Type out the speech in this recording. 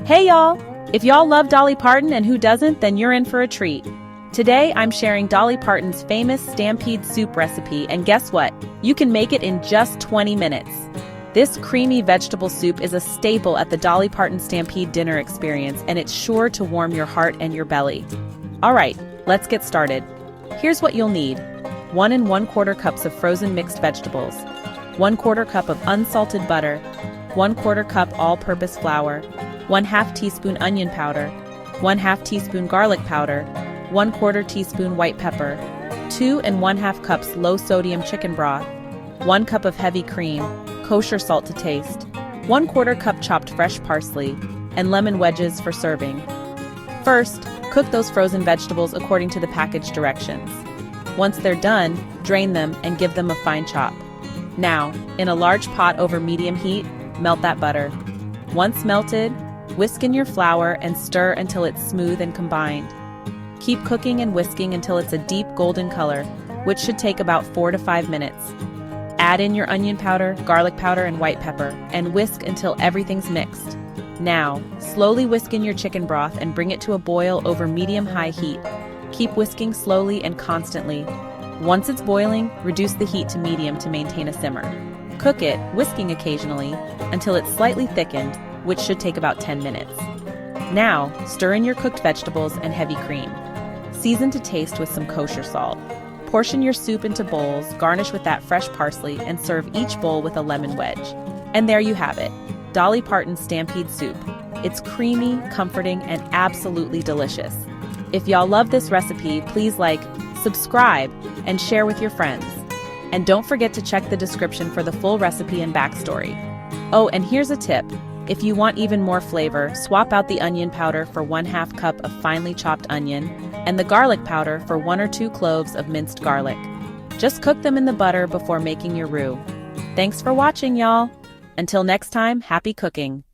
Hey y'all! If y'all love Dolly Parton and who doesn't, then you're in for a treat. Today I'm sharing Dolly Parton's famous Stampede Soup recipe, and guess what? You can make it in just 20 minutes. This creamy vegetable soup is a staple at the Dolly Parton Stampede dinner experience, and it's sure to warm your heart and your belly. Alright, let's get started. Here's what you'll need. 1 1/4 cups of frozen mixed vegetables, 1/4 cup of unsalted butter, 1/4 cup all-purpose flour, 1/2 teaspoon onion powder, 1/2 teaspoon garlic powder, 1/4 teaspoon white pepper, 2 1/2 cups low-sodium chicken broth, 1 cup of heavy cream, kosher salt to taste, 1/4 cup chopped fresh parsley, and lemon wedges for serving. First, cook those frozen vegetables according to the package directions. Once they're done, drain them and give them a fine chop. Now, in a large pot over medium heat, melt that butter. Once melted, whisk in your flour and stir until it's smooth and combined. Keep cooking and whisking until it's a deep golden color, which should take about 4 to 5 minutes. Add in your onion powder, garlic powder, and white pepper, and whisk until everything's mixed. Now, slowly whisk in your chicken broth and bring it to a boil over medium-high heat. Keep whisking slowly and constantly. Once it's boiling, reduce the heat to medium to maintain a simmer. Cook it, whisking occasionally, until it's slightly thickened, which should take about 10 minutes. Now, stir in your cooked vegetables and heavy cream. Season to taste with some kosher salt. Portion your soup into bowls, garnish with that fresh parsley, and serve each bowl with a lemon wedge. And there you have it, Dolly Parton Stampede Soup. It's creamy, comforting, and absolutely delicious. If y'all love this recipe, please like, subscribe, and share with your friends. And don't forget to check the description for the full recipe and backstory. Oh, and here's a tip. If you want even more flavor, swap out the onion powder for 1/2 cup of finely chopped onion and the garlic powder for 1 or 2 cloves of minced garlic. Just cook them in the butter before making your roux. Thanks for watching, y'all. Until next time, happy cooking.